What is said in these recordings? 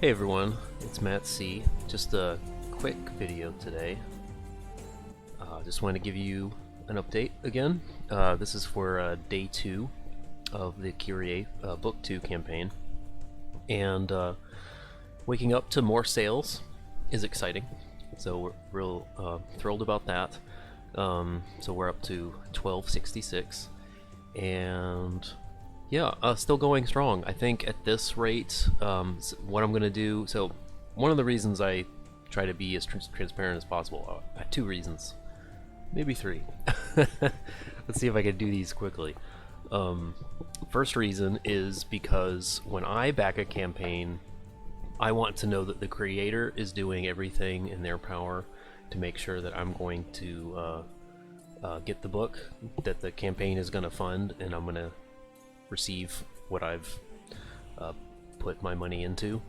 Hey everyone, it's Matt C. Just a quick video today. Just want to give you an update again. This is for day 2 of the KYRIE Book 2 campaign. And waking up to more sales is exciting. So we're real thrilled about that. So we're up to 1266. And yeah, still going strong. I think at this rate, what I'm going to do, so one of the reasons I try to be as transparent as possible, I have 2 reasons, maybe 3. Let's see if I can do these quickly. First reason is because when I back a campaign, I want to know that the creator is doing everything in their power to make sure that I'm going to get the book that the campaign is going to fund, and I'm going to receive what I've put my money into.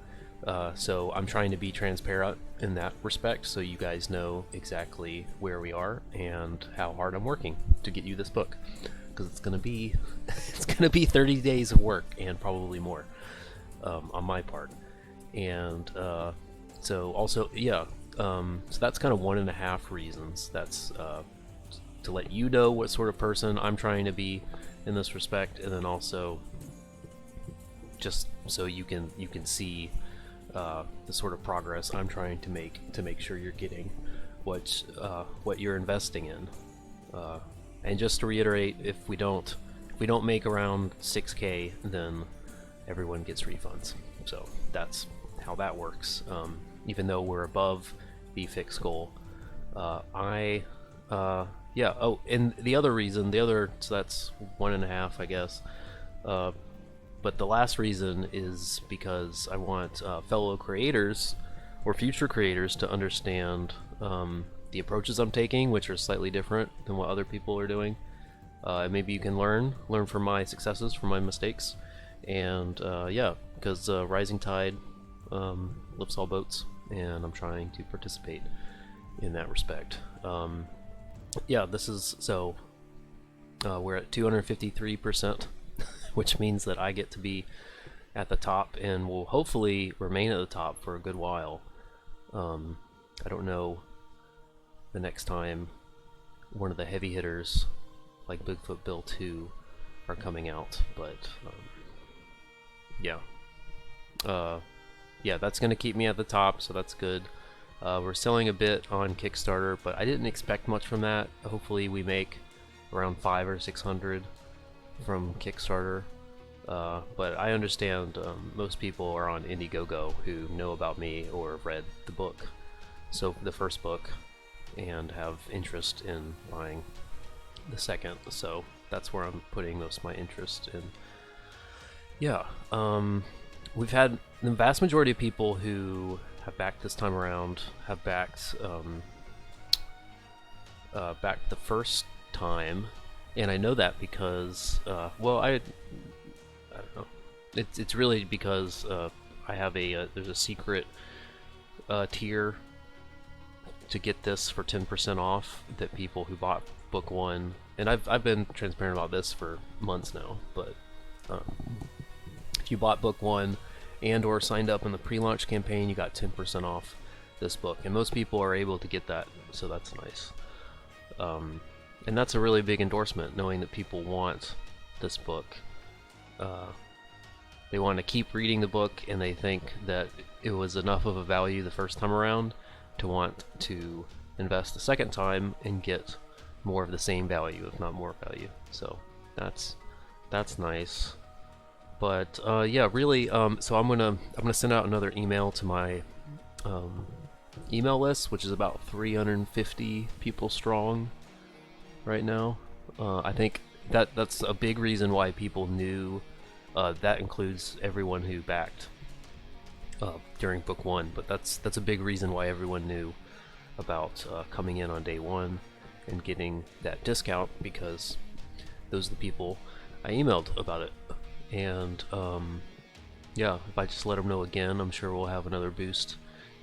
So I'm trying to be transparent in that respect, so you guys know exactly where we are and how hard I'm working to get you this book, because it's gonna be 30 days of work and probably more on my part. And so also, yeah, so that's kind of 1.5 reasons. That's to let you know what sort of person I'm trying to be in this respect, and then also just so you can see the sort of progress I'm trying to make sure you're getting what you're investing in. And just to reiterate, if we don't make around 6K, then everyone gets refunds. So that's how that works. Even though we're above the fixed goal, yeah. Oh, and the other reason, so that's 1.5, I guess. But the last reason is because I want fellow creators or future creators to understand the approaches I'm taking, which are slightly different than what other people are doing. Maybe you can learn from my successes, from my mistakes, and yeah, because rising tide lifts all boats, and I'm trying to participate in that respect. Yeah, this is, so we're at 253%, which means that I get to be at the top and will hopefully remain at the top for a good while. I don't know the next time one of the heavy hitters like Bigfoot Bill 2 are coming out, but yeah. Yeah, that's going to keep me at the top, so that's good. We're selling a bit on Kickstarter, but I didn't expect much from that. Hopefully we make around 500 or 600 from Kickstarter. But I understand most people are on Indiegogo who know about me or have read the book, so the first book, and have interest in buying the second. So that's where I'm putting most of my interest in. Yeah, we've had the vast majority of people who have backed this time around have backed backed the first time, and I know that because well, I don't know. It's really because I have there's a secret tier to get this for 10% off that people who bought book 1, and I've been transparent about this for months now, but if you bought book 1 and or signed up in the pre-launch campaign, you got 10% off this book, and most people are able to get that, so that's nice. And that's a really big endorsement, knowing that people want this book. They want to keep reading the book, and they think that it was enough of a value the first time around to want to invest the second time and get more of the same value, if not more value. So that's nice. But yeah, really, so I'm gonna send out another email to my email list, which is about 350 people strong right now. I think that's a big reason why people knew. That includes everyone who backed during book 1, but that's a big reason why everyone knew about coming in on day 1 and getting that discount, because those are the people I emailed about it. And yeah, if I just let them know again, I'm sure we'll have another boost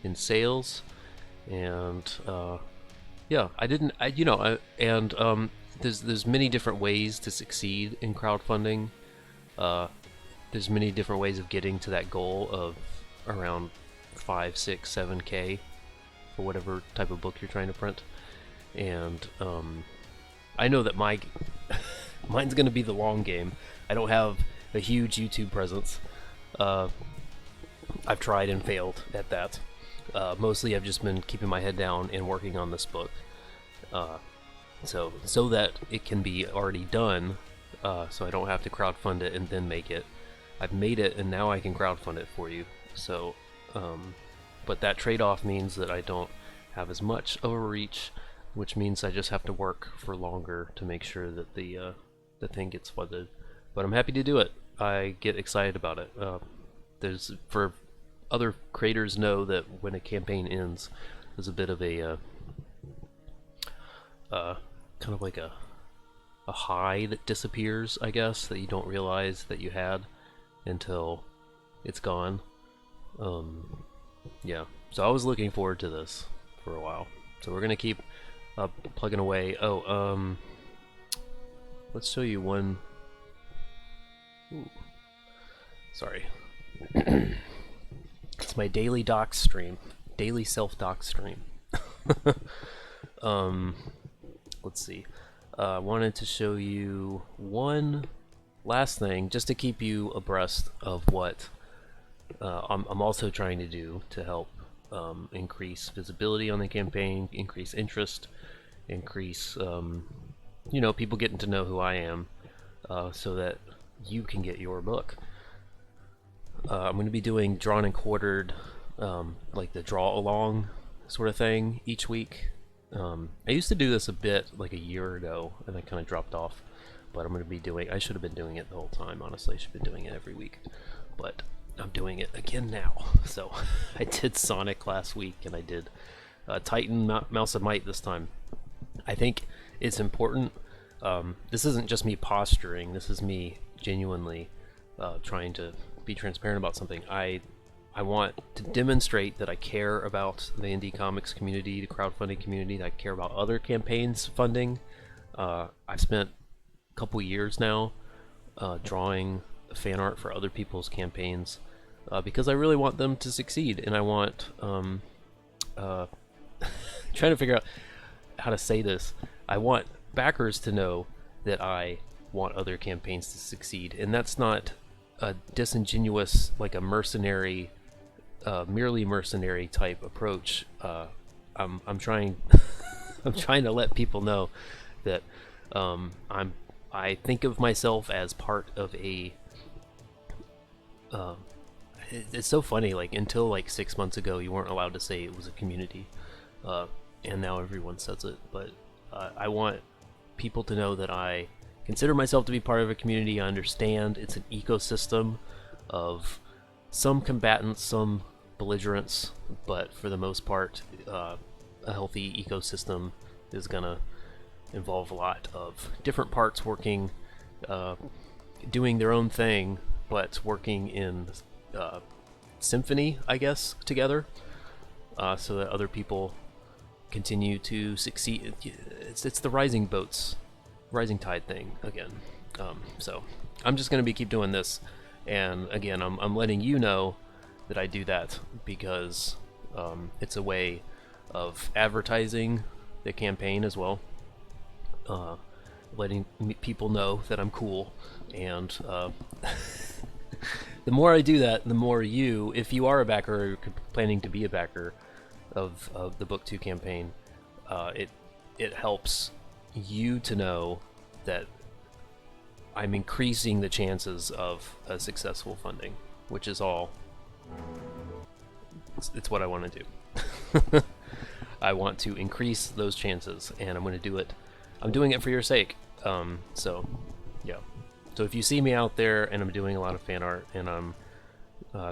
in sales. And yeah, there's many different ways to succeed in crowdfunding. There's many different ways of getting to that goal of around 5, 6, 7K for whatever type of book you're trying to print. And I know that mine's going to be the long game. I don't have a huge YouTube presence. I've tried and failed at that. Mostly I've just been keeping my head down and working on this book. So that it can be already done, so I don't have to crowdfund it and then make it. I've made it and now I can crowdfund it for you. So, but that trade-off means that I don't have as much of a reach, which means I just have to work for longer to make sure that the thing gets funded. But I'm happy to do it. I get excited about it. For other creators know that when a campaign ends, there's a bit of a kind of like a high that disappears, I guess, that you don't realize that you had until it's gone. Yeah, so I was looking forward to this for a while. So we're gonna keep plugging away. Let's show you one. Ooh. Sorry. It's my daily doc stream, daily self-doc stream. Let's see. I wanted to show you one last thing just to keep you abreast of what I'm also trying to do to help increase visibility on the campaign, increase interest, increase people getting to know who I am, so that you can get your book. I'm going to be doing drawn and quartered, like the draw along sort of thing each week. I used to do this a bit like a year ago and I kind of dropped off, but I'm going to be doing, I should have been doing it the whole time, honestly. I should have been doing it every week, but I'm doing it again now. So I did Sonic last week and I did Titan Mouse of Might this time. I think it's important. This isn't just me posturing, this is me genuinely trying to be transparent about something. I want to demonstrate that I care about the indie comics community, the crowdfunding community, that I care about other campaigns funding. I've spent a couple years now drawing fan art for other people's campaigns because I really want them to succeed, and I want trying to figure out how to say this. I want backers to know that I want other campaigns to succeed, and that's not a disingenuous, like a mercenary, merely mercenary type approach. I'm trying I'm trying to let people know that I think of myself as part of a it's so funny, like until like 6 months ago you weren't allowed to say it was a community, and now everyone says it. But I want people to know that I consider myself to be part of a community. I understand it's an ecosystem of some combatants, some belligerents, but for the most part, a healthy ecosystem is gonna involve a lot of different parts working, doing their own thing, but working in symphony, I guess, together, so that other people continue to succeed. It's the rising tide thing again. So I'm just gonna keep doing this, and again, I'm letting you know that I do that because it's a way of advertising the campaign as well, letting people know that I'm cool, and the more I do that, the more you, if you are a backer or you're planning to be a backer of the Book 2 campaign, it helps you to know that I'm increasing the chances of a successful funding, which is all. It's what I want to do. I want to increase those chances, and I'm going to do it. I'm doing it for your sake. So, yeah. So if you see me out there and I'm doing a lot of fan art and I'm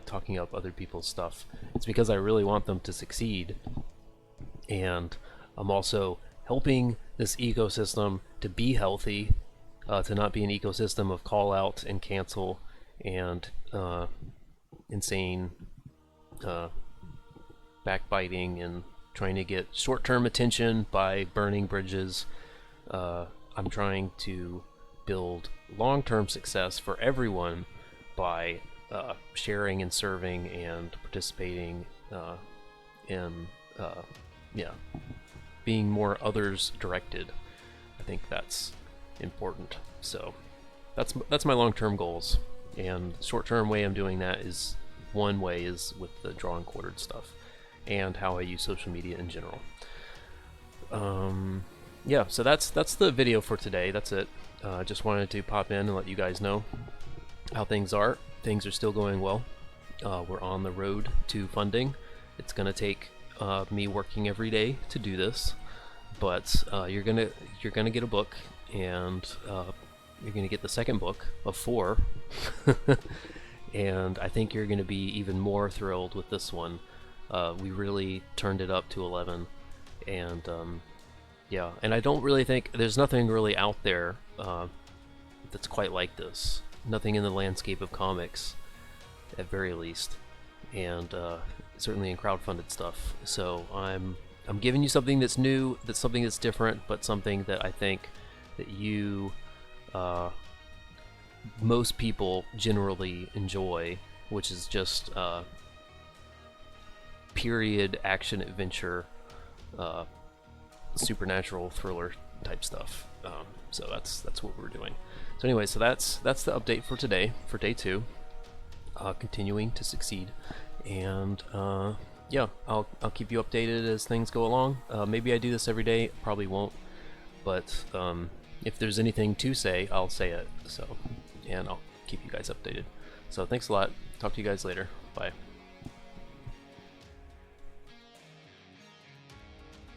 talking up other people's stuff, it's because I really want them to succeed. And I'm also helping this ecosystem to be healthy, to not be an ecosystem of call out and cancel and insane backbiting and trying to get short-term attention by burning bridges. I'm trying to build long-term success for everyone by sharing and serving and participating in yeah, being more others directed. I think that's important. So that's my long-term goals, and short-term way I'm doing that is, one way is with the draw and quartered stuff and how I use social media in general. Yeah, so that's the video for today. That's it. Just wanted to pop in and let you guys know how things are. Things are still going well. We're on the road to funding. It's gonna take me working every day to do this, but you're gonna get a book, and you're gonna get the second book of 4, and I think you're gonna be even more thrilled with this one. We really turned it up to 11, and yeah, and I don't really think there's nothing really out there that's quite like this. Nothing in the landscape of comics, at very least, and certainly in crowdfunded stuff. So I'm giving you something that's new, that's something that's different, but something that I think that you, most people generally enjoy, which is just period action adventure, supernatural thriller type stuff. So that's what we're doing. So anyway, so that's the update for today, for day 2. Continuing to succeed, and yeah, I'll keep you updated as things go along. Maybe I do this every day, probably won't, but if there's anything to say, I'll say it. So, and I'll keep you guys updated. So thanks a lot. Talk to you guys later. Bye.